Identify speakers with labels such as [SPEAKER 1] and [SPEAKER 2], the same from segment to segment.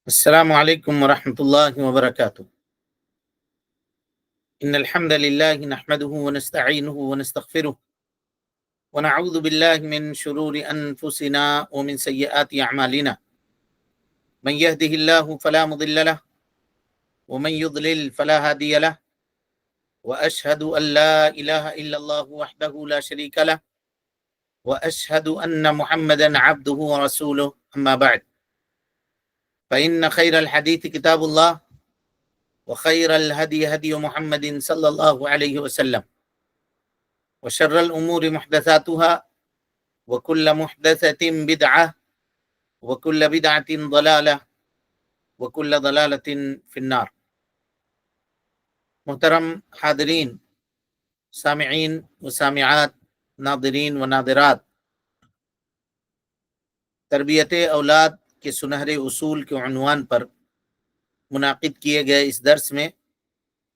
[SPEAKER 1] السلام عليكم ورحمة الله وبركاته. إن الحمد لله نحمده ونستعينه ونستغفره ونعوذ بالله من شرور أنفسنا ومن سيئات أعمالنا. من يهده الله فلا مضل له ومن يضلل فلا هادي له، وأشهد أن لا إله إلا الله وحده لا شريك له، وأشهد أن محمدا عبده ورسوله. أما بعد، فإن خير الحديث كتاب الله، وخير الهدي هدي محمد صلى الله عليه وسلم، وشر الأمور محدثاتها، وكل محدثة بدعة، وكل بدعة ضلالة، وكل ضلالة في النار. محترم حاضرین، سامعین و سامعات، ناظرین و ناظرات، تربیت اولاد کے سنہرے اصول کے عنوان پر منعقد کیے گئے اس درس میں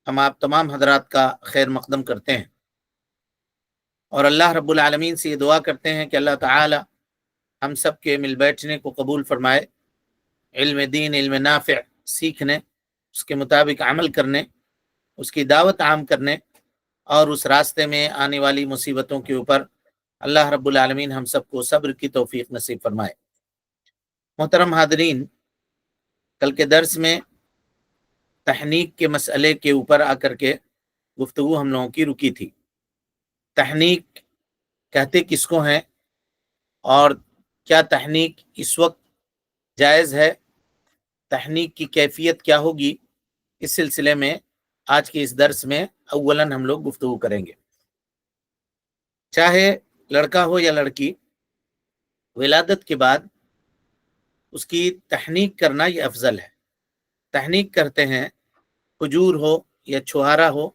[SPEAKER 1] ہم آپ تمام حضرات کا خیر مقدم کرتے ہیں، اور اللہ رب العالمین سے یہ دعا کرتے ہیں کہ اللہ تعالی ہم سب کے مل بیٹھنے کو قبول فرمائے، علم دین، علم نافع سیکھنے، اس کے مطابق عمل کرنے، اس کی دعوت عام کرنے، اور اس راستے میں آنے والی مصیبتوں کے اوپر اللہ رب العالمین ہم سب کو صبر کی توفیق نصیب فرمائے۔ محترم حاضرین، کل کے درس میں تحنیک کے مسئلے کے اوپر آ کر کے گفتگو ہم لوگوں کی رکی تھی۔ تحنیک کہتے کس کو ہیں، اور کیا تحنیک اس وقت جائز ہے، تحنیک کی کیفیت کیا ہوگی، اس سلسلے میں آج کے اس درس میں اولاً ہم لوگ گفتگو کریں گے۔ چاہے لڑکا ہو یا لڑکی، ولادت کے بعد اس کی تحنیک کرنا یہ افضل ہے۔ تحنیک کرتے ہیں، کھجور ہو یا چھہارا ہو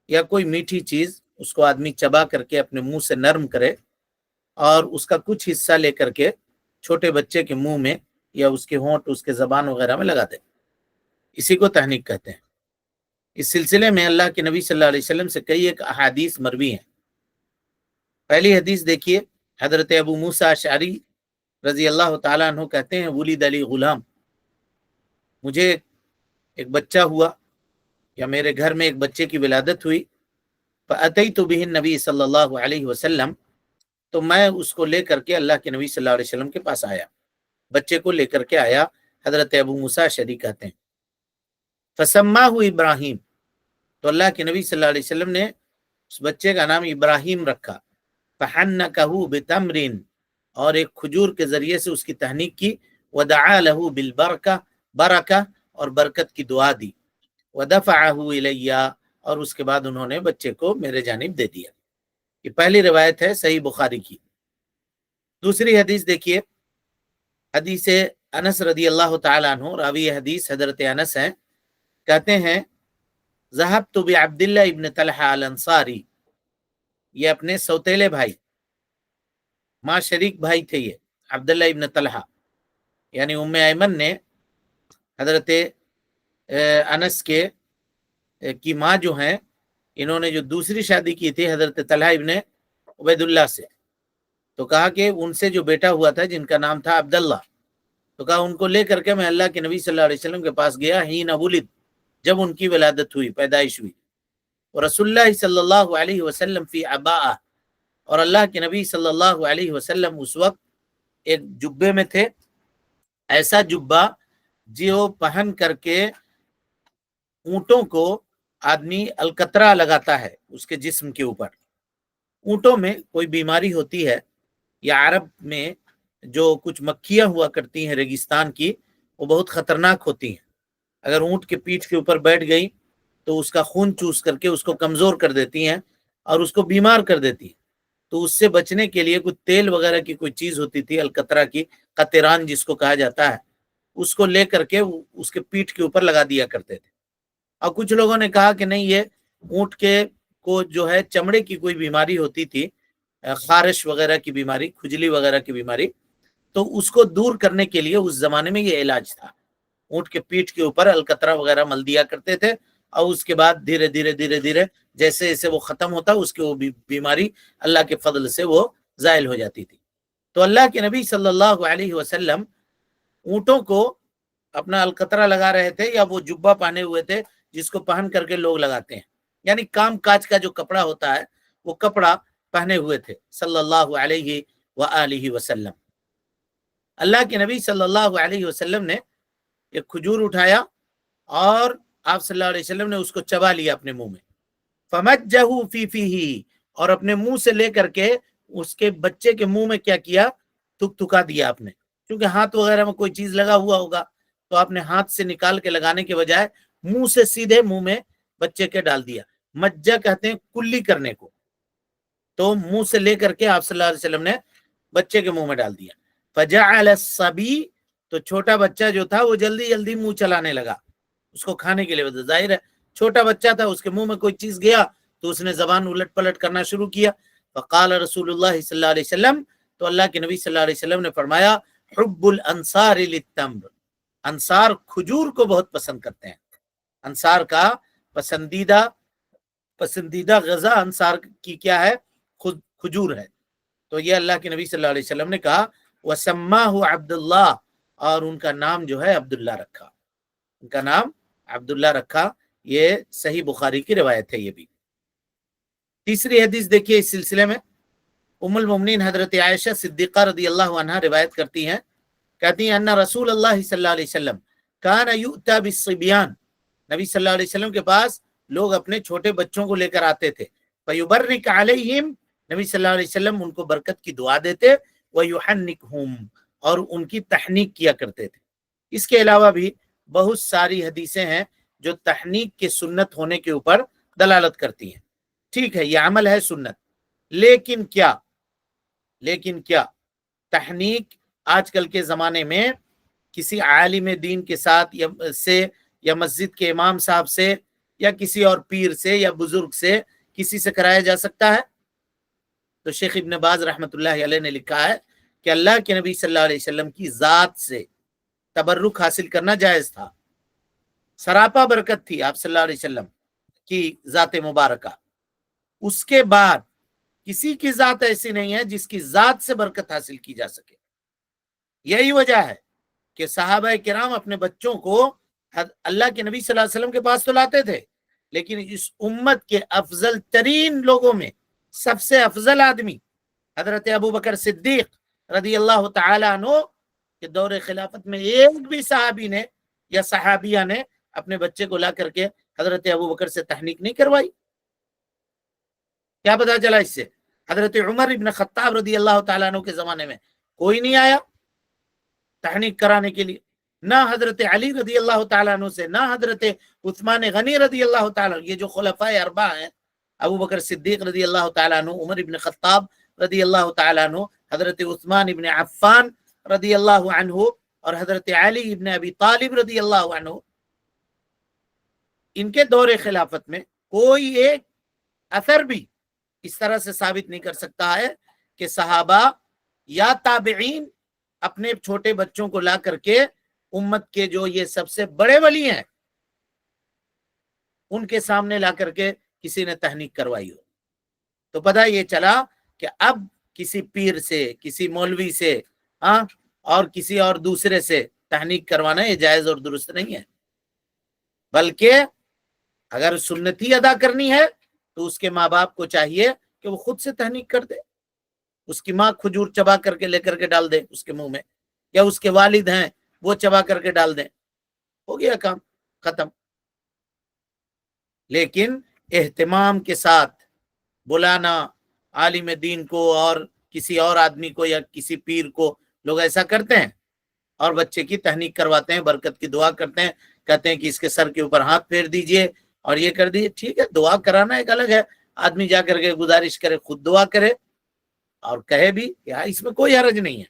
[SPEAKER 1] یا کوئی میٹھی چیز، اس کو آدمی چبا کر کے اپنے منہ سے نرم کرے اور اس کا کچھ حصہ لے کر کے چھوٹے بچے کے منہ میں یا اس کے ہونٹ، اس کے زبان وغیرہ میں لگا دے، اسی کو تحنیک کہتے ہیں۔ اس سلسلے میں اللہ کے نبی صلی اللہ علیہ وسلم سے کئی ایک احادیث مروی ہیں۔ پہلی حدیث دیکھیے، حضرت ابو موسیٰ اشعری رضی اللہ تعالیٰ عنہ کہتے ہیں، ولد علی غلام، مجھے ایک بچہ ہوا یا میرے گھر میں ایک بچے کی ولادت ہوئی، فأتیت بہ النبی صلی اللہ علیہ وسلم، تو میں اس کو لے کر کے اللہ کے نبی صلی اللہ علیہ وسلم کے پاس آیا، بچے کو لے کر کے آیا۔ حضرت ابو موسیٰ اشعری کہتے ہیں، فسماہ ابراہیم، تو اللہ کے نبی صلی اللہ علیہ وسلم نے اس بچے کا نام ابراہیم رکھا۔ فحنکہ بتمر، اور ایک کھجور کے ذریعے سے اس کی تحنیک کی۔ ودعا لہ بالبرکہ، برکہ اور برکت کی دعا دی۔ ودفعہ الیہ، اور اس کے بعد انہوں نے بچے کو میرے جانب دے دیا۔ یہ پہلی روایت ہے صحیح بخاری کی۔ دوسری حدیث دیکھیے، حدیث انس رضی اللہ تعالیٰ عنہ، راوی حدیث حضرت انس ہیں، کہتے ہیں، ذہبت بعبداللہ ابن طلحہ الانصاری، یہ اپنے سوتیلے بھائی، ماں شریک بھائی تھے یہ، عبداللہ ابن طلحہ، یعنی ام ایمن نے حضرت انس کے کی ماں جو ہیں، انہوں نے جو دوسری شادی کی تھی حضرت طلحہ ابن عبید اللہ سے، تو کہا کہ ان سے جو بیٹا ہوا تھا جن کا نام تھا عبداللہ، تو کہا ان کو لے کر کے میں اللہ کے نبی صلی اللہ علیہ وسلم کے پاس گیا، حین ولد، جب ان کی ولادت ہوئی، پیدائش ہوئی، اور رسول اللہ صلی اللہ علیہ وسلم فی عباءہ، اور اللہ کے نبی صلی اللہ علیہ وسلم اس وقت ایک جبے میں تھے، ایسا جبہ جو پہن کر کے اونٹوں کو آدمی القطرہ لگاتا ہے اس کے جسم کے اوپر۔ اونٹوں میں کوئی بیماری ہوتی ہے، یا عرب میں جو کچھ مکھیاں ہوا کرتی ہیں ریگستان کی، وہ بہت خطرناک ہوتی ہیں، اگر اونٹ کے پیٹھ کے اوپر بیٹھ گئی تو اس کا خون چوس کر کے اس کو کمزور کر دیتی ہیں اور اس کو بیمار کر دیتی ہیں۔ تو اس سے بچنے کے لیے کچھ تیل وغیرہ کی کوئی چیز ہوتی تھی، القطرہ کی، قطران جس کو کہا جاتا ہے، اس کو لے کر کے اس کے پیٹھ کے اوپر لگا دیا کرتے تھے۔ اور کچھ لوگوں نے کہا کہ نہیں، یہ اونٹ کے کو جو ہے چمڑے کی کوئی بیماری ہوتی تھی، خارش وغیرہ کی بیماری، کھجلی وغیرہ کی بیماری، تو اس کو دور کرنے کے لیے اس زمانے میں یہ علاج تھا، اونٹ کے پیٹھ کے اوپر القطرہ وغیرہ مل دیا کرتے تھے، اور اس کے بعد دھیرے دھیرے دھیرے دھیرے جیسے جیسے وہ ختم ہوتا اس کی وہ بیماری اللہ کے فضل سے وہ زائل ہو جاتی تھی۔ تو اللہ کے نبی صلی اللہ علیہ وسلم اونٹوں کو اپنا القطرہ لگا رہے تھے یا وہ جبہ پہنے ہوئے تھے جس کو پہن کر کے لوگ لگاتے ہیں، یعنی کام کاج کا جو کپڑا ہوتا ہے وہ کپڑا پہنے ہوئے تھے صلی اللہ علیہ وآلہ وسلم۔ اللہ کے نبی صلی اللہ علیہ وسلم نے ایک کھجور اٹھایا اور آپ صلی اللہ علیہ وسلم نے اس کو چبا لیا اپنے منہ میں، فمجہ فی فیہ، اور اپنے منہ سے لے کر کے اس کے بچے کے منہ میں کیا کیا، تھک تھکا دیا آپ نے، کیونکہ ہاتھ وغیرہ میں کوئی چیز لگا ہوا ہوگا تو آپ نے ہاتھ سے نکال کے لگانے کے بجائے منہ سے سیدھے منہ میں بچے کے ڈال دیا۔ مجہ کہتے ہیں کلی کرنے کو، تو منہ سے لے کر کے آپ صلی اللہ علیہ وسلم نے بچے کے منہ میں ڈال دیا۔ فجعل الصبی، تو چھوٹا بچہ جو تھا وہ جلدی جلدی منہ چلانے لگا اس کو کھانے کے لیے، ظاہر ہے چھوٹا بچہ تھا، اس کے منہ میں کوئی چیز گیا تو اس نے زبان الٹ پلٹ کرنا شروع کیا۔ فقال رسول اللہ صلی اللہ علیہ وسلم، تو اللہ کے نبی صلی اللہ علیہ وسلم نے فرمایا، حب الانصار للتمر، انصار کھجور کو بہت پسند کرتے ہیں، انصار کا پسندیدہ غذا انصار کی کیا ہے، کھجور ہے۔ تو یہ اللہ کے نبی صلی اللہ علیہ وسلم نے کہا، وَسَمَّاهُ عبد اللہ، اور ان کا نام جو ہے عبداللہ رکھا، ان کا نام عبداللہ رکھا۔ یہ صحیح بخاری کی روایت ہے۔ یہ بھی تیسری حدیث دیکھیے اس سلسلے میں، ام المؤمنین حضرت عائشہ صدیقہ رضی اللہ عنہا روایت کرتی ہیں، کہتی ہیں ان رسول اللہ صلی اللہ علیہ وسلم کان یؤتی بالصبیان، نبی صلی اللہ علیہ وسلم کے پاس لوگ اپنے چھوٹے بچوں کو لے کر آتے تھے، فیبرک علیہم، نبی صلی اللہ علیہ وسلم ان کو برکت کی دعا دیتے، ویحنکہم، اور ان کی تحنیک کیا کرتے تھے۔ اس کے علاوہ بھی بہت ساری حدیثیں ہیں جو تحنیک کے سنت ہونے کے اوپر دلالت کرتی ہیں۔ ٹھیک ہے، یہ عمل ہے سنت، لیکن کیا تحنیک آج کل کے زمانے میں کسی عالم دین کے ساتھ یا مسجد کے امام صاحب سے یا کسی اور پیر سے یا بزرگ سے کسی سے کرایا جا سکتا ہے؟ تو شیخ ابن باز رحمۃ اللہ علیہ نے لکھا ہے کہ اللہ کے نبی صلی اللہ علیہ وسلم کی ذات سے تبرک حاصل کرنا جائز تھا، سراپا برکت تھی آپ صلی اللہ علیہ وسلم کی ذات مبارکہ، اس کے بعد کسی کی ذات ایسی نہیں ہے جس کی ذات سے برکت حاصل کی جا سکے۔ یہی وجہ ہے کہ صحابہ کرام اپنے بچوں کو اللہ کے نبی صلی اللہ علیہ وسلم کے پاس تو لاتے تھے، لیکن اس امت کے افضل ترین لوگوں میں سب سے افضل آدمی حضرت ابو بکر صدیق رضی اللہ تعالی عنہ کے دور خلافت میں ایک بھی صحابی نے یا صحابیہ نے اپنے بچے کو لا کر کے حضرت ابو بکر سے تحنیک نہیں کروائی۔ کیا پتا چلا اس سے؟ حضرت عمر ابن خطاب رضی اللہ تعالیٰ عنہ کے زمانے میں کوئی نہیں آیا تحنیک کرانے کے لیے، نہ حضرت علی رضی اللہ تعالیٰ عنہ سے، نہ حضرت عثمان غنی رضی اللہ تعالیٰ عنہ، یہ جو خلفائے اربعہ ہیں، ابو بکر صدیق رضی اللہ تعالیٰ عنہ، عمر ابن خطاب رضی اللہ تعالیٰ عنہ، حضرت عثمان ابن عفان رضی اللہ عنہ، اور حضرت علی ابن ابی طالب رضی اللہ عنہ، ان کے دور خلافت میں کوئی ایک اثر بھی اس طرح سے ثابت نہیں کر سکتا ہے کہ صحابہ یا تابعین اپنے چھوٹے بچوں کو لا کر کے امت کے جو یہ سب سے بڑے ولی ہیں ان کے سامنے لا کر کے کسی نے تحنیک کروائی ہو۔ تو پتہ یہ چلا کہ اب کسی پیر سے، کسی مولوی سے اور کسی اور دوسرے سے تحنیک کروانا یہ جائز اور درست نہیں ہے، بلکہ اگر سنتی ادا کرنی ہے تو اس کے ماں باپ کو چاہیے کہ وہ خود سے تحنیک کر دے، اس کی ماں کھجور چبا کر کے لے کر کے ڈال دے اس کے منہ میں، یا اس کے والد ہیں وہ چبا کر کے ڈال دیں، ہو گیا کام ختم۔ لیکن اہتمام کے ساتھ بلانا عالم دین کو اور کسی اور آدمی کو یا کسی پیر کو، لوگ ایسا کرتے ہیں اور بچے کی تحنیک کرواتے ہیں، برکت کی دعا کرتے ہیں، کہتے ہیں کہ اس کے سر کے اوپر ہاتھ پھیر دیجئے اور یہ کر دیجئے۔ ٹھیک ہے، دعا کرانا ایک الگ ہے، آدمی جا کر کے گزارش کرے، خود دعا کرے اور کہے بھی کہ اس میں کوئی حرج نہیں ہے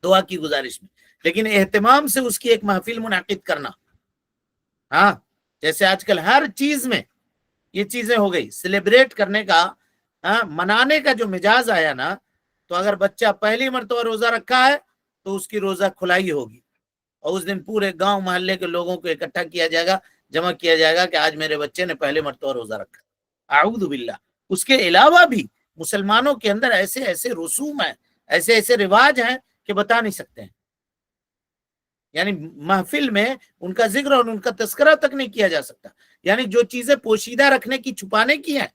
[SPEAKER 1] دعا کی گزارش میں، لیکن اہتمام سے اس کی ایک محفل منعقد کرنا، جیسے آج کل ہر چیز میں یہ چیزیں ہو گئی، سیلیبریٹ کرنے کا، منانے کا جو مجاز آیا نا، تو اگر بچہ پہلی مرتبہ روزہ رکھا ہے تو اس کی روزہ کھلائی ہوگی، اور اس دن پورے گاؤں محلے کے لوگوں کو اکٹھا کیا جائے گا، جمع کیا جائے گا کہ آج میرے بچے نے پہلے مرتبہ روزہ رکھا۔ اعوذ باللہ۔ اس کے علاوہ بھی مسلمانوں کے اندر ایسے ایسے رسوم ہیں، ایسے ایسے رواج ہیں کہ بتا نہیں سکتے ہیں۔ یعنی محفل میں ان کا ذکر اور ان کا تذکرہ تک نہیں کیا جا سکتا. یعنی جو چیزیں پوشیدہ رکھنے کی چھپانے کی ہیں،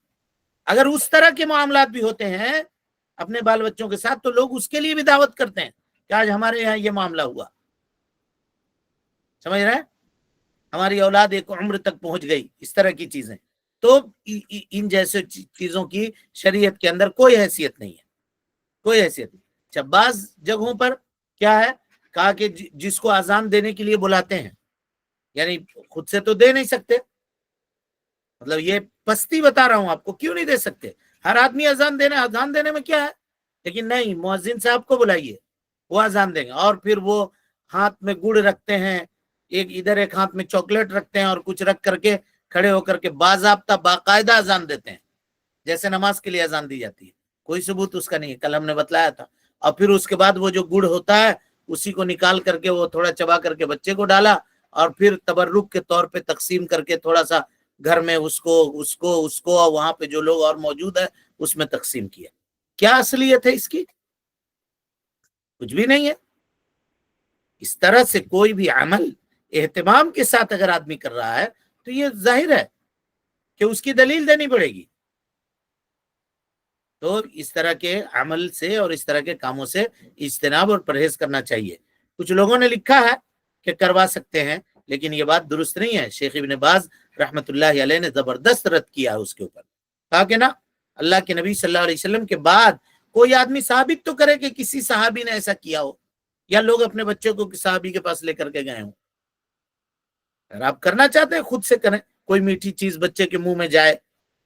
[SPEAKER 1] اگر اس طرح کے معاملات بھی ہوتے ہیں اپنے بال بچوں کے ساتھ تو لوگ اس کے لیے بھی دعوت کرتے ہیں کہ آج ہمارے یہاں یہ معاملہ ہوا. سمجھ رہے ہیں؟ ہماری اولاد ایک عمر تک پہنچ گئی، اس طرح کی چیزیں. تو ان جیسے چیزوں کی شریعت کے اندر کوئی حیثیت نہیں ہے، کوئی حیثیت نہیں. جب بعض جگہوں پر کیا ہے کہا کہ جس کو اذان دینے کے لیے بلاتے ہیں، یعنی خود سے تو دے نہیں سکتے، مطلب یہ پستی بتا رہا ہوں آپ کو، کیوں نہیں دے سکتے؟ ہر آدمی اذان دینے میں کیا ہے، لیکن نہیں، مؤذن صاحب کو بلائیے، وہ اذان دیں گے. اور پھر وہ ہاتھ میں گڑ رکھتے ہیں، ایک ادھر ایک ہاتھ میں چاکلیٹ رکھتے ہیں اور کچھ رکھ کر کے کھڑے ہو کر کے باضابطہ باقاعدہ اذان دیتے ہیں، جیسے نماز کے لیے اذان دی جاتی ہے. کوئی ثبوت اس کا نہیں ہے، کل ہم نے بتلایا تھا. اور پھر اس کے بعد وہ جو گڑ ہوتا ہے اسی کو نکال کر کے وہ تھوڑا چبا کر کے بچے کو ڈالا اور پھر تبرک کے طور پہ تقسیم کر کے تھوڑا سا گھر میں اس کو اور وہاں پہ جو لوگ اور موجود ہیں اس میں تقسیم کیا. کیا اصلیت ہے اس کی؟ کچھ بھی نہیں ہے. اس طرح سے کوئی بھی عمل اہتمام کے ساتھ اگر آدمی کر رہا ہے تو یہ ظاہر ہے کہ اس کی دلیل دینی پڑے گی. تو اس طرح کے عمل سے اور اس طرح کے کاموں سے اجتناب اور پرہیز کرنا چاہیے. کچھ لوگوں نے لکھا ہے کہ کروا سکتے ہیں، لیکن یہ بات درست نہیں ہے. شیخ ابن باز رحمت اللہ علیہ نے زبردست رد کیا اس کے اوپر، کہا کہ نا، اللہ کے نبی صلی اللہ علیہ وسلم کے بعد کوئی آدمی ثابت تو کرے کہ کسی صحابی نے ایسا کیا ہو، یا لوگ اپنے بچوں کو صحابی کے پاس لے کر کے گئے ہوں. اگر آپ کرنا چاہتے ہیں خود سے کریں. کوئی میٹھی چیز بچے کے منہ میں جائے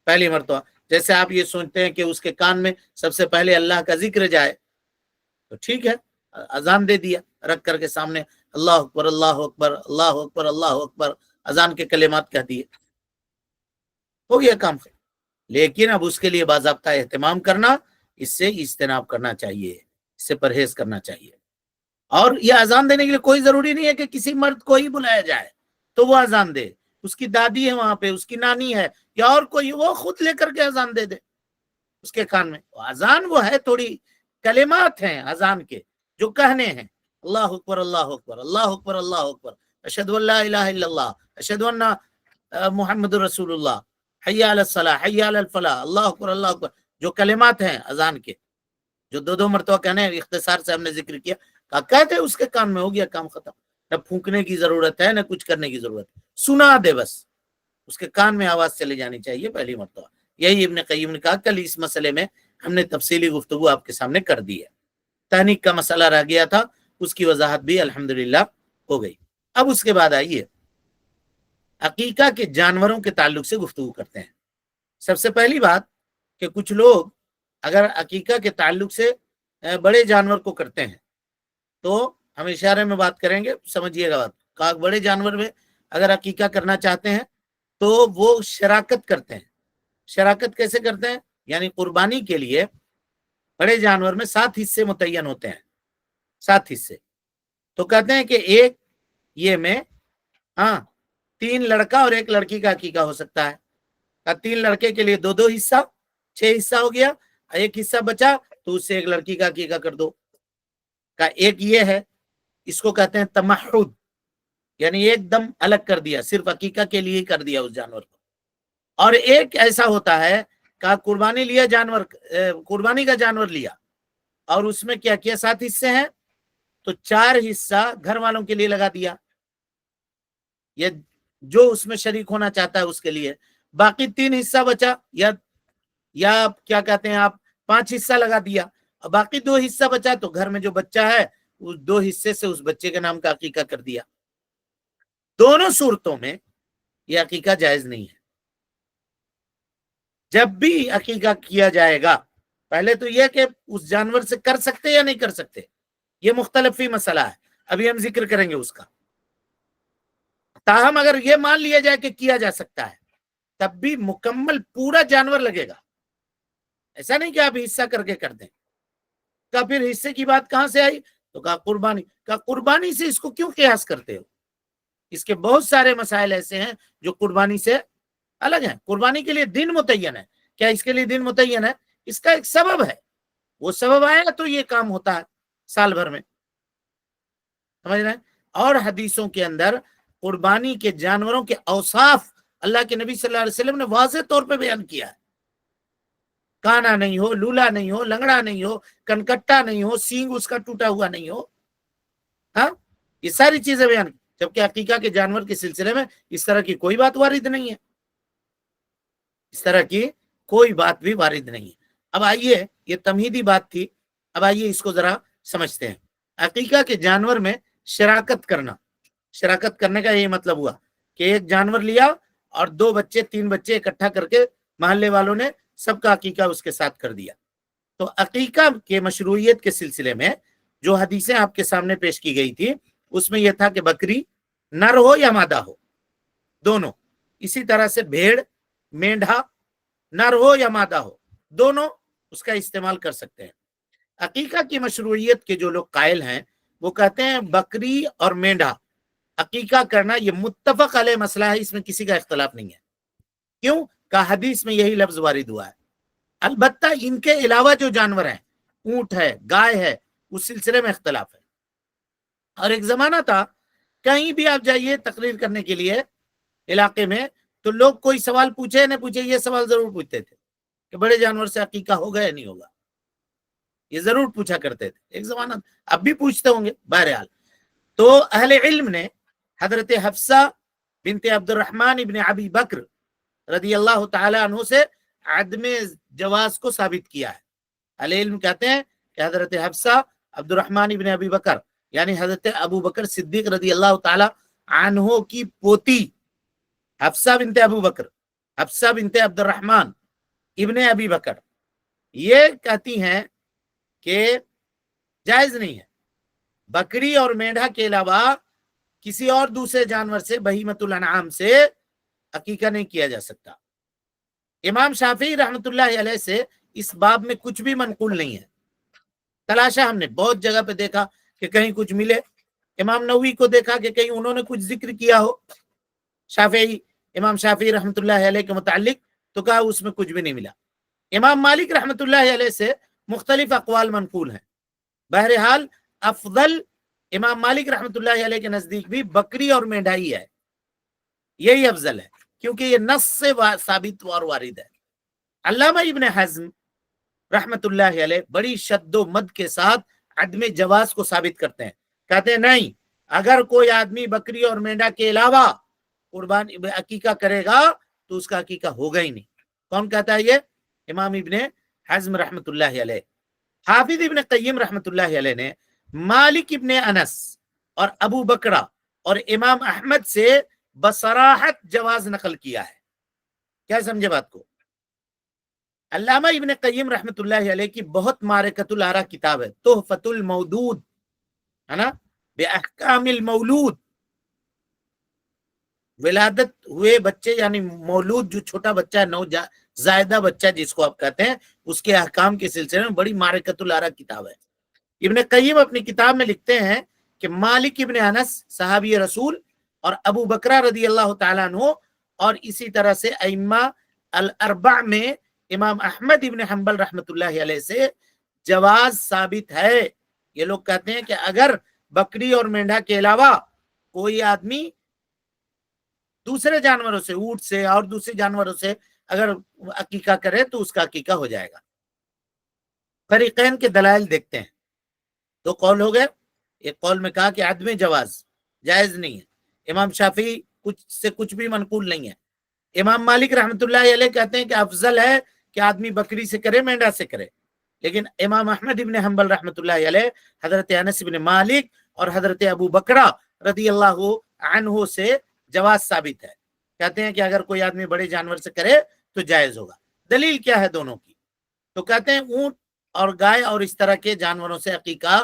[SPEAKER 1] پہلی مرتبہ، جیسے آپ یہ سوچتے ہیں کہ اس کے کان میں سب سے پہلے اللہ کا ذکر جائے، تو ٹھیک ہے، اذان دے دیا رکھ کر کے سامنے، اللہ اکبر اللہ اکبر اللہ اکبر اللہ اکبر، اذان کے کلمات کہہ دیے، ہو گیا کام. لیکن اب اس کے لیے باضابطہ اہتمام کرنا، اس سے اجتناب کرنا چاہیے، اس سے پرہیز کرنا چاہیے. اور یہ اذان دینے کے لیے کوئی ضروری نہیں ہے کہ کسی مرد کو ہی بلایا جائے تو وہ اذان دے. اس کی دادی ہے وہاں پہ، اس کی نانی ہے یا اور کوئی، وہ خود لے کر کے اذان دے اس کے کان میں. اذان وہ ہے، تھوڑی کلمات ہیں اذان کے جو کہنے ہیں، اللہ اکبر اللہ اکبر اللہ اکبر اللہ اکبر، اشہد ان لا الہ الا اللہ، اشہد ان محمد رسول اللہ، حی علی الصلاۃ حی علی الفلاح، اللہ اکبر اللہ اکبر، جو کلمات ہیں اذان کے، جو دو مرتبہ کہنے ہیں. اختصار سے ہم نے ذکر کیا، کہتے اس کے کان میں، ہو گیا کام ختم. نہ پھونکنے کی ضرورت ہے، نہ کچھ کرنے کی ضرورت ہے، سنا دے بس، اس کے کان میں آواز چلی جانی چاہیے پہلی مرتبہ. یہی ابن قیم نے کہا. کل اس مسئلے میں ہم نے تفصیلی گفتگو آپ کے سامنے کر دی ہے. تحنیک کا مسئلہ رہ گیا تھا، اس کی وضاحت بھی الحمدللہ ہو گئی. اب اس کے بعد آئیے عقیقہ کے جانوروں کے تعلق سے گفتگو کرتے ہیں. سب سے پہلی بات کہ کچھ لوگ اگر عقیقہ کے تعلق سے بڑے جانور کو کرتے ہیں تو ہم اشارے میں بات کریں گے، سمجھیے گا بات. کہا بڑے جانور میں اگر عقیقہ کرنا چاہتے ہیں تو وہ شراکت کرتے ہیں. شراکت کیسے کرتے ہیں؟ یعنی قربانی کے لیے بڑے جانور میں 7 حصے متعین ہوتے ہیں، 7 حصے. تو کہتے ہیں کہ ایک یہ میں 3 لڑکا اور 1 لڑکی کا عقیقہ ہو سکتا ہے. 3 لڑکے کے لیے 2 حصہ، 6 حصہ ہو گیا. 1 حصہ بچا تو اس سے 1 لڑکی کا عقیقہ کر دو. کا ایک یہ ہے، اس کو کہتے ہیں تمحد، یعنی ایک دم الگ کر دیا، صرف عقیقہ کے لیے کر دیا اس جانور کو. اور ایک ایسا ہوتا ہے کہ قربانی لیا جانور، قربانی کا جانور لیا اور اس میں کیا کیا، 7 حصے ہیں تو 4 حصہ گھر والوں کے لیے لگا دیا، یہ جو اس میں شریک ہونا چاہتا ہے اس کے لیے. باقی 3 حصہ بچا، یا کیا کہتے ہیں آپ 5 حصہ لگا دیا، اور باقی 2 حصہ بچا تو گھر میں جو بچہ ہے اس 2 حصے سے اس بچے کے نام کا عقیقہ کر دیا. دونوں صورتوں میں یہ عقیقہ جائز نہیں ہے. جب بھی عقیقہ کیا جائے گا، پہلے تو یہ کہ اس جانور سے کر سکتے یا نہیں کر سکتے، یہ مختلف مسئلہ ہے، ابھی ہم ذکر کریں گے اس کا. تاہم اگر یہ مان لیا جائے کہ کیا جا سکتا ہے تب بھی مکمل پورا جانور لگے گا. ایسا نہیں کہ آپ حصہ کر کے کر دیں. کا پھر حصے کی بات کہاں سے آئی؟ تو کہا قربانی. کا قربانی سے اس کو کیوں قیاس کرتے ہو؟ اس کے بہت سارے مسائل ایسے ہیں جو قربانی سے الگ ہیں. قربانی کے لیے دن متعین ہے. کیا اس کے لیے دن متعین ہے؟ اس کا ایک سبب ہے، وہ سبب آیا تو یہ کام ہوتا ہے سال بھر میں، سمجھ رہے ہیں. اور حدیثوں کے اندر قربانی کے جانوروں کے اوصاف اللہ کے نبی صلی اللہ علیہ وسلم نے واضح طور پہ بیان کیا ہے. کانا نہیں ہو، لولا نہیں ہو، لنگڑا نہیں ہو، کنکٹا نہیں ہو، سینگ اس کا ٹوٹا ہوا نہیں ہو. ہاں، یہ ساری چیزیں بیان، جبکہ عقیقہ کے جانور کے سلسلے میں اس طرح کی کوئی بات وارد نہیں ہے، اس طرح کی کوئی بات بھی وارد نہیں ہے. اب آئیے، یہ تمہیدی بات تھی، اب آئیے اس کو ذرا سمجھتے ہیں. عقیقہ کے جانور میں شراکت کرنا، شراکت کرنے کا یہ مطلب ہوا کہ ایک جانور لیا اور 2 بچے 3 بچے اکٹھا کر کے محلے والوں نے سب کا عقیقہ اس کے ساتھ کر دیا. تو عقیقہ کے مشروعیت کے سلسلے میں جو حدیثیں آپ کے سامنے پیش کی گئی تھی اس میں یہ تھا کہ بکری نر ہو یا مادہ ہو، دونوں. اسی طرح سے بھیڑ، مینڈھا نر ہو یا مادہ ہو، دونوں اس کا استعمال کر سکتے ہیں. عقیقہ کی مشروعیت کے جو لوگ قائل ہیں وہ کہتے ہیں بکری اور مینڈھا عقیقہ کرنا یہ متفق علیہ مسئلہ ہے، اس میں کسی کا اختلاف نہیں ہے. کیوں کہ حدیث میں یہی لفظ وارد ہوا ہے. البتہ ان کے علاوہ جو جانور ہیں، اونٹ ہے، گائے ہے، اس سلسلے میں اختلاف ہے. اور ایک زمانہ تھا کہیں بھی آپ جائیے تقریر کرنے کے لیے علاقے میں تو لوگ کوئی سوال پوچھے نہ پوچھے یہ سوال ضرور پوچھتے تھے کہ بڑے جانور سے عقیقہ ہوگا یا نہیں ہوگا، یہ ضرور پوچھا کرتے تھے ایک زمانہ، اب بھی پوچھتے ہوں گے. بہرحال تو اہل علم نے حضرت حفصہ بنت عبد الرحمن ابن ابی بکر رضی اللہ تعالی عنہ سے عدم جواز کو ثابت کیا ہے. اہل علم کہتے ہیں کہ حضرت حفصہ عبد الرحمن ابن ابی بکر یعنی حضرت ابو بکر صدیق رضی اللہ تعالی عنہ کی پوتی حفصہ بنت ابو بکر، حفصہ بنت عبد الرحمن ابن ابی بکر، یہ کہتی ہیں کہ جائز نہیں ہے، بکری اور مینڈھا کے علاوہ کسی اور دوسرے جانور سے، بہیمۃ الانعام سے عقیقہ نہیں کیا جا سکتا. امام شافعی رحمۃ اللہ علیہ سے اس باب میں کچھ بھی منقول نہیں ہے. تلاشا ہم نے بہت جگہ پہ دیکھا کہ کہیں کچھ ملے. امام نووی کو دیکھا کہ کہیں انہوں نے کچھ ذکر کیا ہو شافعی، امام شافعی رحمۃ اللہ علیہ کے متعلق، تو کہا اس میں کچھ بھی نہیں ملا. امام مالک رحمۃ اللہ علیہ سے مختلف اقوال منقول ہیں. بہرحال افضل امام مالک رحمۃ اللہ علیہ کے نزدیک بھی بکری اور مینڈھائی ہے، یہی افضل ہے کیونکہ یہ نص سے ثابت اور وارد ہے. علامہ ابن حزم رحمۃ اللہ علیہ بڑی شد و مد کے ساتھ عدم جواز کو ثابت کرتے ہیں. کہتے ہیں نہیں، اگر کوئی آدمی بکری اور مینڈا کے علاوہ قربانی عقیقہ کرے گا تو اس کا عقیقہ ہوگا ہی نہیں. کون کہتا ہے یہ؟ امام ابن حزم رحمۃ اللہ علیہ. حافظ ابن قیم رحمۃ اللہ علیہ نے مالک ابن انس اور ابو بکرہ اور امام احمد سے بصراحت جواز نقل کیا ہے. کیا سمجھے بات کو؟ علامہ ابن قیم رحمۃ اللہ علیہ کی بہت معرکۃ الآراء کتاب ہے، تحفۃ المودود ہے نا، باحکام المولود. ولادت ہوئے بچے یعنی مولود جو چھوٹا بچہ ہے، زائدہ بچہ جس کو آپ کہتے ہیں، اس کے احکام کے سلسلے میں بڑی معرکۃ الآراء کتاب ہے. ابن قیم اپنی کتاب میں لکھتے ہیں کہ مالک ابن انس صحابی رسول اور ابو بکرہ رضی اللہ تعالیٰ عنہ اور اسی طرح سے ائمہ الاربع میں امام احمد ابن حنبل رحمۃ اللہ علیہ سے جواز ثابت ہے. یہ لوگ کہتے ہیں کہ اگر بکری اور مینڈھا کے علاوہ کوئی آدمی دوسرے جانوروں سے، اونٹ سے اور دوسرے جانوروں سے اگر عقیقہ کرے تو اس کا عقیقہ ہو جائے گا. فریقین کے دلائل دیکھتے ہیں. دو قول ہو گئے. ایک قول میں کہا کہ عدم جواز جائز نہیں ہے، امام شافعی کچھ بھی منقول نہیں ہے. امام مالک رحمۃ اللہ علیہ کہتے ہیں کہ افضل ہے کہ آدمی بکری سے کرے، مینڈا سے کرے. لیکن امام احمد ابن حنبل رحمۃ اللہ علیہ حضرت انس بن مالک اور حضرت ابو بکرہ رضی اللہ عنہ سے جواز ثابت ہے. کہتے ہیں کہ اگر کوئی آدمی بڑے جانور سے کرے تو جائز ہوگا. دلیل کیا ہے دونوں کی؟ تو کہتے ہیں اونٹ اور گائے اور اس طرح کے جانوروں سے عقیقہ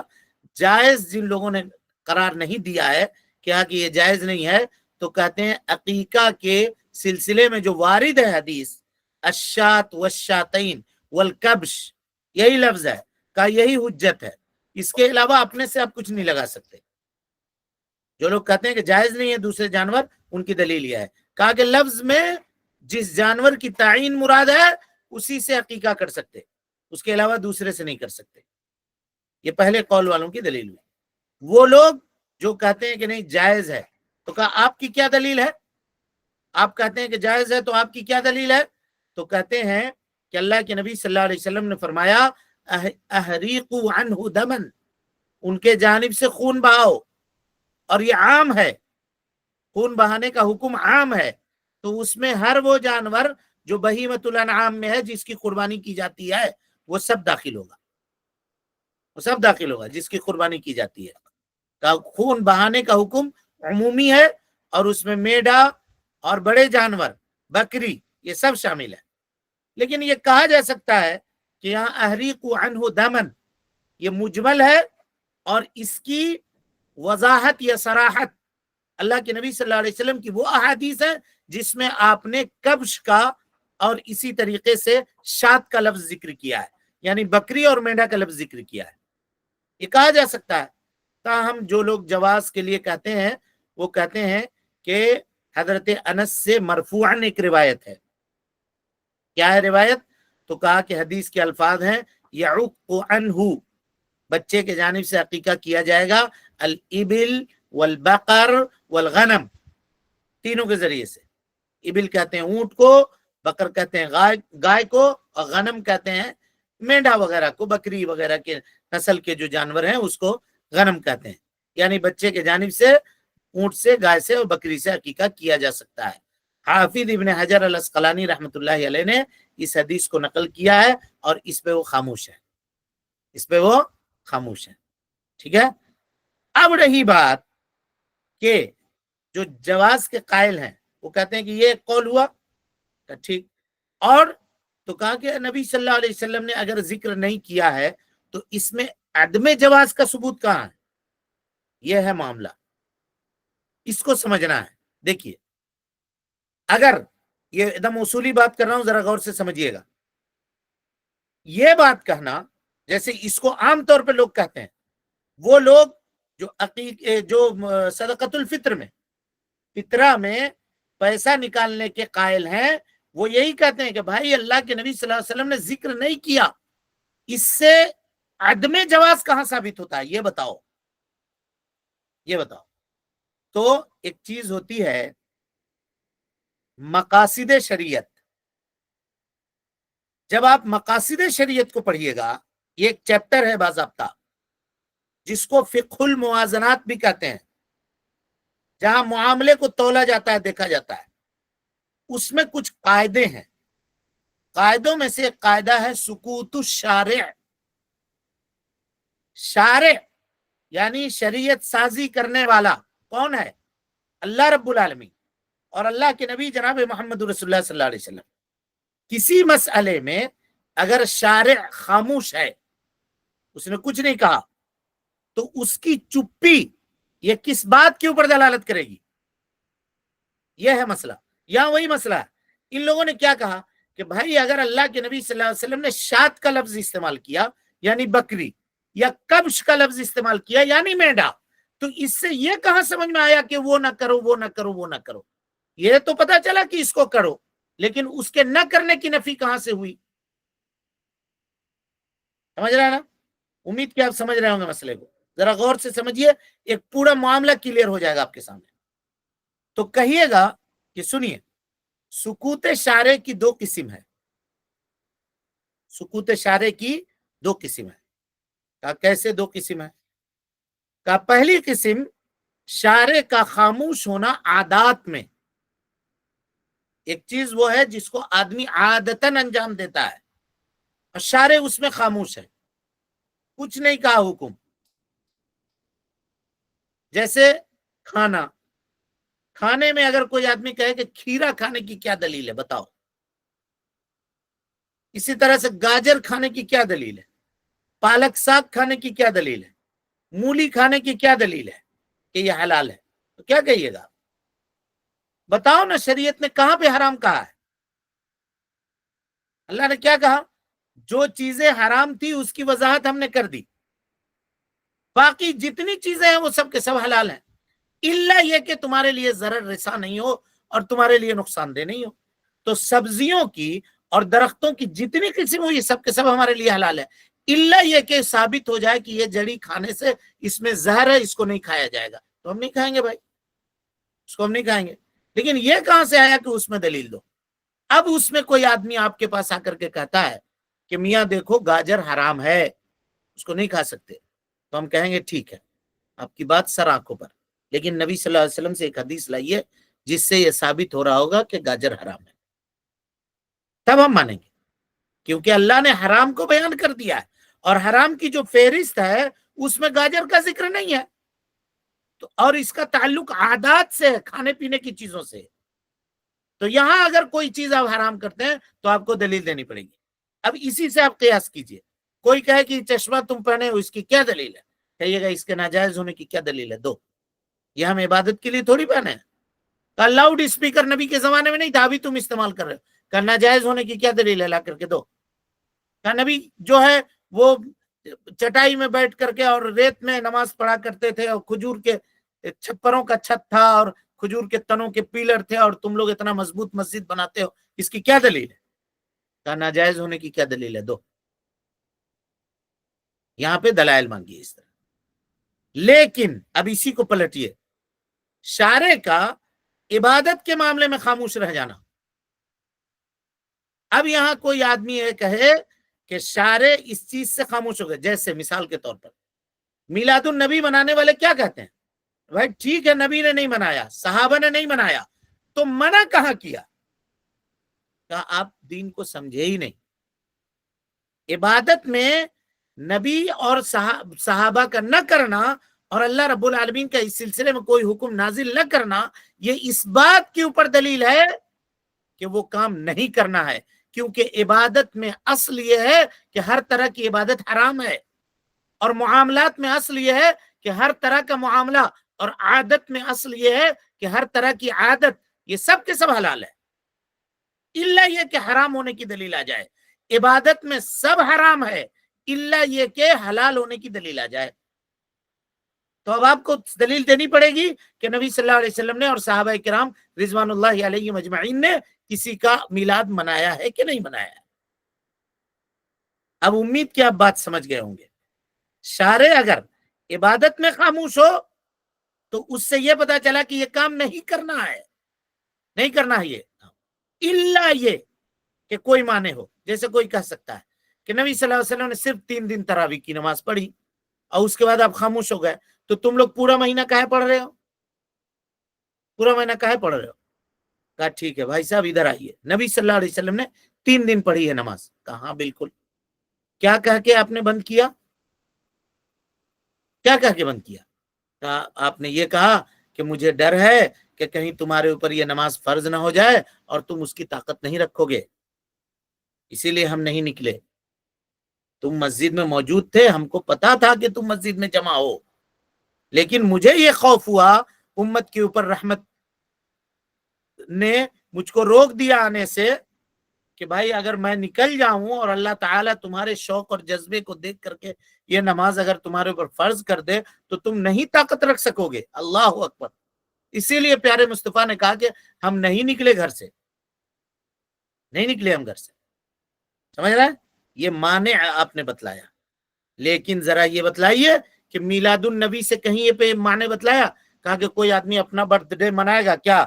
[SPEAKER 1] جائز جن لوگوں نے قرار نہیں دیا ہے کہ یہ جائز نہیں ہے، تو کہتے ہیں عقیقہ کے سلسلے میں جو وارد ہے حدیث الشات والشاتین والکبش، یہی لفظ ہے کہ یہی حجت ہے. اس کے علاوہ اپنے سے آپ کچھ نہیں لگا سکتے. جو لوگ کہتے ہیں کہ جائز نہیں ہے دوسرے جانور، ان کی دلیل یہ ہے کہا کہ لفظ میں جس جانور کی تعین مراد ہے اسی سے عقیقہ کر سکتے، اس کے علاوہ دوسرے سے نہیں کر سکتے. یہ پہلے قول والوں کی دلیل ہے. وہ لوگ جو کہتے ہیں کہ نہیں جائز ہے، تو کہا آپ کی کیا دلیل ہے؟ آپ کہتے ہیں کہ جائز ہے تو آپ کی کیا دلیل ہے؟ تو کہتے ہیں کہ اللہ کے نبی صلی اللہ علیہ وسلم نے فرمایا احریقوا عنہ دمن، ان کے جانب سے خون بہاؤ، اور یہ عام ہے، خون بہانے کا حکم عام ہے، تو اس میں ہر وہ جانور جو بہیمۃ الانعام میں ہے جس کی قربانی کی جاتی ہے وہ سب داخل ہوگا، وہ سب داخل ہوگا جس کی قربانی کی جاتی ہے۔ خون بہانے کا حکم عمومی ہے، اور اس میں میڈا اور بڑے جانور بکری یہ سب شامل ہے۔ لیکن یہ کہا جا سکتا ہے کہ یہاں احریقوا عنہ دمن یہ مجمل ہے، اور اس کی وضاحت یا صراحت اللہ کے نبی صلی اللہ علیہ وسلم کی وہ احادیث ہے جس میں آپ نے کبش کا اور اسی طریقے سے شات کا لفظ ذکر کیا ہے، یعنی بکری اور مینڈا کا لفظ ذکر کیا ہے، یہ کہا جا سکتا ہے۔ تاہم جو لوگ جواز کے لیے کہتے ہیں وہ کہتے ہیں کہ حضرت انس سے مرفوعاً ایک روایت ہے۔ کیا ہے روایت؟ تو کہا کہ حدیث کے الفاظ ہیں یعق عنہ، بچے کے جانب سے عقیقہ کیا جائے گا، الابل والبقر والغنم، تینوں کے ذریعے سے۔ ابل کہتے ہیں اونٹ کو، بکر کہتے ہیں گائے کو، اور غنم کہتے ہیں مینڈا وغیرہ کو، بکری وغیرہ کے نسل کے جو جانور ہیں اس کو غنم کہتے ہیں۔ یعنی بچے کے جانب سے اونٹ سے، گائے سے اور بکری سے عقیقہ کیا جا سکتا ہے۔ حافظ ابن حجر العسقلانی رحمۃ اللہ علیہ نے اس حدیث کو نقل کیا ہے، اور اس پہ وہ خاموش ہے، اس پہ وہ خاموش ہے، ٹھیک ہے۔ اب رہی بات کہ جو جواز کے قائل ہیں وہ کہتے ہیں کہ یہ قول ہوا، ٹھیک، اور تو کہا کہ نبی صلی اللہ علیہ وسلم نے اگر ذکر نہیں کیا ہے تو اس میں عدم جواز کا ثبوت کہاں ہے؟ یہ ہے معاملہ، اس کو سمجھنا ہے۔ دیکھیے، اگر یہ ایک دم اصولی بات کر رہا ہوں، ذرا غور سے سمجھیے گا، یہ بات کہنا جیسے اس کو عام طور پہ لوگ کہتے ہیں، وہ لوگ جو صدقۃ الفطر میں، فطرہ میں پیسہ نکالنے کے قائل ہیں، وہ یہی کہتے ہیں کہ بھائی اللہ کے نبی صلی اللہ علیہ وسلم نے ذکر نہیں کیا، اس سے عدم جواز کہاں ثابت ہوتا ہے؟ یہ بتاؤ، یہ بتاؤ۔ تو ایک چیز ہوتی ہے مقاصد شریعت، جب آپ مقاصد شریعت کو پڑھیے گا، یہ ایک چیپٹر ہے باضابطہ جس کو فقہ الموازنات بھی کہتے ہیں، جہاں معاملے کو تولا جاتا ہے، دیکھا جاتا ہے، اس میں کچھ قاعدے ہیں، قاعدوں میں سے ایک قاعدہ ہے سکوت الشارع۔ شارع یعنی شریعت سازی کرنے والا کون ہے؟ اللہ رب العالمین اور اللہ کے نبی جناب محمد رسول اللہ صلی اللہ علیہ وسلم۔ کسی مسئلے میں اگر شارع خاموش ہے، اس نے کچھ نہیں کہا، تو اس کی چپی یہ کس بات کے اوپر دلالت کرے گی؟ یہ ہے مسئلہ۔ یہاں وہی مسئلہ ہے، ان لوگوں نے کیا کہا کہ بھائی اگر اللہ کے نبی صلی اللہ علیہ وسلم نے شات کا لفظ استعمال کیا یعنی بکری، یا کبش کا لفظ استعمال کیا یعنی مینڈا، تو اس سے یہ کہاں سمجھ میں آیا کہ وہ نہ کرو، وہ نہ کرو، وہ نہ کرو؟ یہ تو پتا چلا کہ اس کو کرو، لیکن اس کے نہ کرنے کی نفی کہاں سے ہوئی؟ سمجھ رہے ہیں نا؟ امید کہ آپ سمجھ رہے ہوں گے مسئلے کو، ذرا غور سے سمجھیے، ایک پورا معاملہ کلیئر ہو جائے گا آپ کے سامنے۔ تو کہیے گا کہ سنیے، سکوت شارع کی دو قسم ہے، سکوت شارع کی دو قسم ہے۔ کہا کیسے دو قسم ہے؟ کہا پہلی قسم شارع کا خاموش ہونا عادات میں، ایک چیز وہ ہے جس کو آدمی عادتاً انجام دیتا ہے اور شارع اس میں خاموش ہے، کچھ نہیں کہا حکم، جیسے کھانا، کھانے میں اگر کوئی آدمی کہے کہ کھیرا کھانے کی کیا دلیل ہے بتاؤ، اسی طرح سے گاجر کھانے کی کیا دلیل ہے، پالک ساگ کھانے کی کیا دلیل ہے، مولی کھانے کی کیا دلیل ہے کہ یہ حلال ہے، تو کیا کہیے گا؟ بتاؤ نا، شریعت نے کہاں پہ حرام کہا ہے؟ اللہ نے کیا کہا؟ جو چیزیں حرام تھی اس کی وضاحت ہم نے کر دی، باقی جتنی چیزیں ہیں وہ سب کے سب حلال ہیں، الا یہ کہ تمہارے لیے ضرر رسا نہیں ہو اور تمہارے لیے نقصان دہ نہیں ہو۔ تو سبزیوں کی اور درختوں کی جتنی قسم ہو یہ سب کے سب ہمارے لیے حلال ہے، الا یہ کہ ثابت ہو جائے کہ یہ جڑی کھانے سے اس میں زہر ہے، اس کو نہیں کھایا جائے گا، تو ہم نہیں کھائیں گے بھائی، اس کو ہم نہیں کھائیں گے. لیکن یہ کہاں سے آیا کہ اس میں دلیل دو؟ اب اس میں کوئی آدمی آپ کے پاس آ کر کے کہتا ہے کہ میاں دیکھو گاجر حرام ہے، اس کو نہیں کھا سکتے، تو ہم کہیں گے ٹھیک ہے، آپ کی بات سر آنکھوں پر، لیکن نبی صلی اللہ علیہ وسلم سے ایک حدیث لائیے جس سے یہ ثابت ہو رہا ہوگا کہ گاجر حرام ہے، تب ہم مانیں گے. کیونکہ اللہ نے حرام کو بیان کر دیا ہے، اور حرام کی جو فہرست ہے اس میں گاجر کا ذکر نہیں ہے، تو اور اس کا تعلق عادات سے ہے، کھانے پینے کی چیزوں سے. تو یہاں اگر کوئی چیز آپ حرام کرتے ہیں تو آپ کو دلیل دینی پڑے گی. اب اسی سے آپ قیاس کیجئے. کوئی کہے کہ چشمہ تم پہنے ہو، اس کی کیا دلیل ہے؟ کہیے گا اس کے ناجائز ہونے کی کیا دلیل ہے؟ دو. یہ ہم عبادت کے لیے تھوڑی پہنے ہیں. کہ لاؤڈ اسپیکر نبی کے زمانے میں نہیں تھا، ابھی تم استعمال کر رہے ہو. کہ ناجائز ہونے کی کیا دلیل ہے؟ لا کر کے دو. کہ نبی جو ہے وہ چٹائی میں بیٹھ کر کے اور ریت میں نماز پڑھا کرتے تھے، اور کھجور کے چھپروں کا چھت تھا اور کھجور کے تنوں کے پیلر تھے، اور تم لوگ اتنا مضبوط مسجد بناتے ہو، اس کی کیا دلیل ہے؟ کہ ناجائز ہونے کی کیا دلیل ہے؟ دو. یہاں پہ دلائل مانگیے اس طرح. لیکن اب اسی کو پلٹیے، شارع کا عبادت کے معاملے میں خاموش رہ جانا. اب یہاں کوئی آدمی یہ کہے کہ شارع اس چیز سے خاموش ہو گئے، جیسے مثال کے طور پر میلاد النبی منانے والے کیا کہتے ہیں؟ بھائی ٹھیک ہے، نبی نے نہیں منایا، صحابہ نے نہیں منایا، تو منع کہاں کیا؟ کہ آپ دین کو سمجھے ہی نہیں. عبادت میں نبی اور صحابہ کا نہ کرنا اور اللہ رب العالمین کا اس سلسلے میں کوئی حکم نازل نہ کرنا، یہ اس بات کے اوپر دلیل ہے کہ وہ کام نہیں کرنا ہے. کیونکہ عبادت میں اصل یہ ہے کہ ہر طرح کی عبادت حرام ہے، اور معاملات میں اصل یہ ہے کہ ہر طرح کا معاملہ، اور عادت میں اصل یہ ہے کہ ہر طرح کی عادت، یہ سب کے سب حلال ہے، الا یہ کہ حرام ہونے کی دلیل آ جائے. عبادت میں سب حرام ہے الا یہ کہ حلال ہونے کی دلیل آ جائے. تو اب آپ کو دلیل دینی پڑے گی کہ نبی صلی اللہ علیہ وسلم نے اور صحابہ کرام رضوان اللہ علیہ مجمعین نے کسی کا میلاد منایا ہے کہ نہیں منایا ہے. اب امید کہ آپ بات سمجھ گئے ہوں گے. شارع اگر عبادت میں خاموش ہو تو اس سے یہ پتا چلا کہ یہ کام نہیں کرنا ہے، نہیں کرنا ہے یہ، الا یہ کہ کوئی مانے ہو. جیسے کوئی کہہ سکتا ہے کہ نبی صلی اللہ علیہ وسلم نے صرف 3 دن تراویح کی نماز پڑھی اور اس کے بعد آپ خاموش ہو گئے، تو تم لوگ پورا مہینہ کہے پڑھ رہے ہو؟ پورا مہینہ کہے پڑھ رہے ہو؟ کہا ٹھیک ہے بھائی صاحب ادھر آئیے، نبی صلی اللہ علیہ وسلم نے 3 دن پڑھی ہے نماز. کہا ہاں بالکل. کیا کہہ کے آپ نے بند کیا؟ کیا کہہ کے بند کیا؟ کہا آپ نے یہ کہا کہ مجھے ڈر ہے کہ کہیں تمہارے اوپر یہ نماز فرض نہ ہو جائے اور تم اس کی طاقت نہیں رکھو گے، اسی لیے ہم نہیں نکلے. تم مسجد میں موجود تھے، ہم کو پتا تھا کہ تم مسجد میں جمع ہو، لیکن مجھے یہ خوف ہوا، امت کے اوپر رحمت نے مجھ کو روک دیا آنے سے، کہ بھائی اگر میں نکل جاؤں اور اللہ تعالیٰ تمہارے شوق اور جذبے کو دیکھ کر کے یہ نماز اگر تمہارے اوپر فرض کر دے تو تم نہیں طاقت رکھ سکو گے. اللہ اکبر. اسی لیے پیارے مصطفیٰ نے کہا کہ ہم نہیں نکلے گھر سے، نہیں نکلے ہم گھر سے. سمجھ رہا ہے؟ یہ مانع آپ نے بتلایا. لیکن ذرا یہ بتلائیے کہ میلاد النبی سے کہیں پہ معنی بتلایا؟ کہا کہ کوئی آدمی اپنا برتھ ڈے منائے گا کیا؟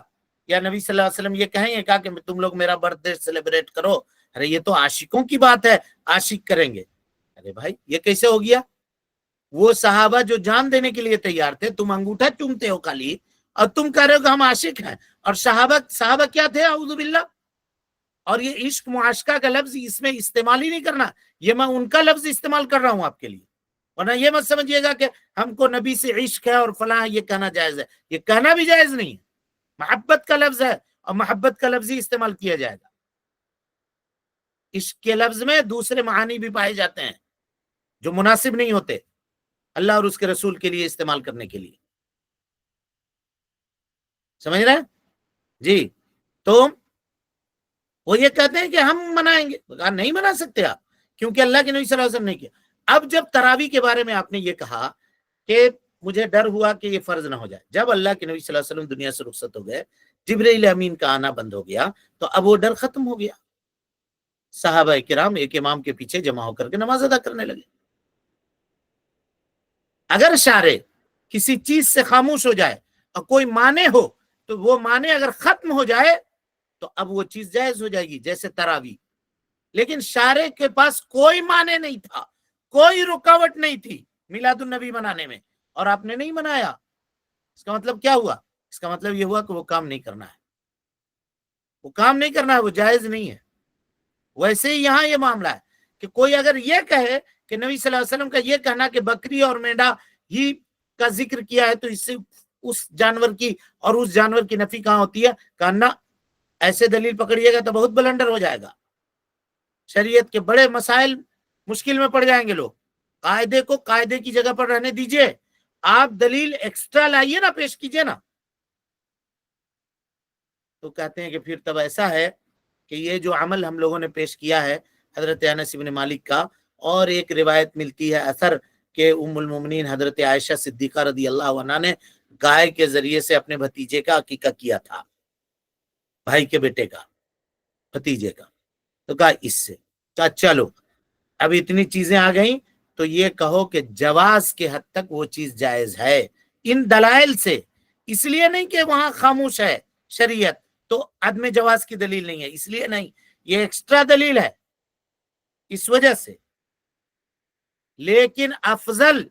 [SPEAKER 1] یا نبی صلی اللہ علیہ وسلم یہ کہیں گے کہا کہ تم لوگ میرا برتھ ڈے سیلیبریٹ کرو؟ ارے یہ تو عاشقوں کی بات ہے، عاشق کریں گے. ارے بھائی یہ کیسے ہو گیا؟ وہ صحابہ جو جان دینے کے لیے تیار تھے، تم انگوٹھا چومتے ہو خالی، اور تم کہہ رہے ہو کہ ہم عاشق ہیں. اور صحابہ کیا تھے؟ اعوذ باللہ. اور یہ عشق معاشقہ کا لفظ اس میں استعمال ہی نہیں کرنا، یہ میں ان کا لفظ استعمال کر رہا ہوں آپ کے لیے. ورنہ یہ مت سمجھیے گا کہ ہم کو نبی سے عشق ہے اور فلاں، یہ کہنا جائز ہے. یہ کہنا بھی جائز نہیں ہے. محبت کا لفظ ہے اور محبت کا لفظ ہی استعمال کیا جائے گا. عشق کے لفظ میں دوسرے معانی بھی پائے جاتے ہیں جو مناسب نہیں ہوتے اللہ اور اس کے رسول کے لیے استعمال کرنے کے لیے. سمجھ رہے ہیں جی؟ تو وہ یہ کہتے ہیں کہ ہم منائیں گے. نہیں منا سکتے آپ، کیونکہ اللہ کے نبی صلی اللہ علیہ وسلم نے کیا. اب جب تراویح کے بارے میں آپ نے یہ کہا کہ مجھے ڈر ہوا کہ یہ فرض نہ ہو جائے، جب اللہ کے نبی صلی اللہ علیہ وسلم دنیا سے رخصت ہو گئے، جبرائیل امین کا آنا بند ہو گیا، تو اب وہ ڈر ختم ہو گیا. صحابہ کرام ایک امام کے پیچھے جمع ہو کر کے نماز ادا کرنے لگے. اگر شارع کسی چیز سے خاموش ہو جائے اور کوئی معنی ہو تو وہ معنی اگر ختم ہو جائے تو اب وہ چیز جائز ہو جائے گی، جیسے تراویح. لیکن شارع کے پاس کوئی معنی نہیں تھا، کوئی رکاوٹ نہیں تھی میلاد النبی منانے میں، اور آپ نے نہیں منایا، اس کا مطلب کیا ہوا؟ اس کا مطلب یہ ہوا کہ وہ کام نہیں کرنا ہے، وہ کام نہیں کرنا ہے، وہ جائز نہیں ہے. ویسے ہی یہاں یہ معاملہ ہے کہ کوئی اگر یہ کہے کہ نبی صلی اللہ علیہ وسلم کا یہ کہنا کہ بکری اور مینڈا ہی کا ذکر کیا ہے تو اس سے اس جانور کی اور اس جانور کی نفی کہاں ہوتی ہے، کہنا ایسے دلیل پکڑیے گا تو بہت بلنڈر ہو جائے گا، شریعت کے بڑے مسائل مشکل میں پڑ جائیں گے لوگ. قاعدے کو قاعدے کی جگہ پر رہنے دیجئے، آپ دلیل ایکسٹرا لائیے نا، پیش کیجئے نا. تو کہتے ہیں کہ پھر تب ایسا ہے کہ یہ جو عمل ہم لوگوں نے پیش کیا ہے حضرت انس بن مالک کا، اور ایک روایت ملتی ہے اثر کہ ام المومنین حضرت عائشہ صدیقہ رضی اللہ عنہا نے گائے کے ذریعے سے اپنے بھتیجے کا عقیقہ کیا تھا، بھائی کے بیٹے کا، بھتیجے کا. تو کہا اس سے، کہا چلو اب اتنی چیزیں آ گئیں تو یہ کہو کہ جواز کے حد تک وہ چیز جائز ہے ان دلائل سے. اس لیے نہیں کہ وہاں خاموش ہے شریعت تو عدم جواز کی دلیل نہیں ہے، اس لیے نہیں، یہ ایکسٹرا دلیل ہے اس وجہ سے. لیکن افضل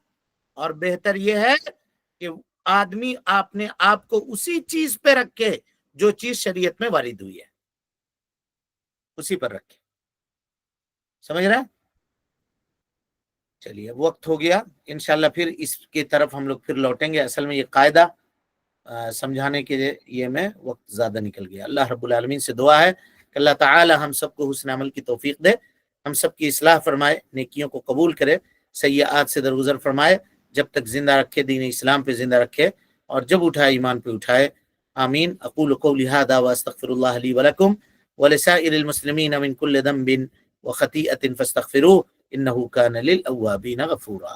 [SPEAKER 1] اور بہتر یہ ہے کہ آدمی اپنے آپ کو اسی چیز پہ رکھے جو چیز شریعت میں وارد ہوئی ہے، اسی پر رکھے. سمجھ رہا؟ چلیے وقت ہو گیا، انشاءاللہ پھر اس کی طرف ہم لوگ پھر لوٹیں گے. اصل میں یہ قاعدہ سمجھانے کے لیے یہ میں وقت زیادہ نکل گیا. اللہ رب العالمین سے دعا ہے کہ اللہ تعالی ہم سب کو حسن عمل کی توفیق دے، ہم سب کی اصلاح فرمائے، نیکیوں کو قبول کرے، سیئات سے درگزر فرمائے، جب تک زندہ رکھے دین اسلام پہ زندہ رکھے، اور جب اٹھائے ایمان پہ اٹھائے. آمین. اقول قولی هذا واستغفر الله لي ولكم ولسائر المسلمين من كل ذنب وخطيئة فاستغفروه انه كان للأوابين غفورا.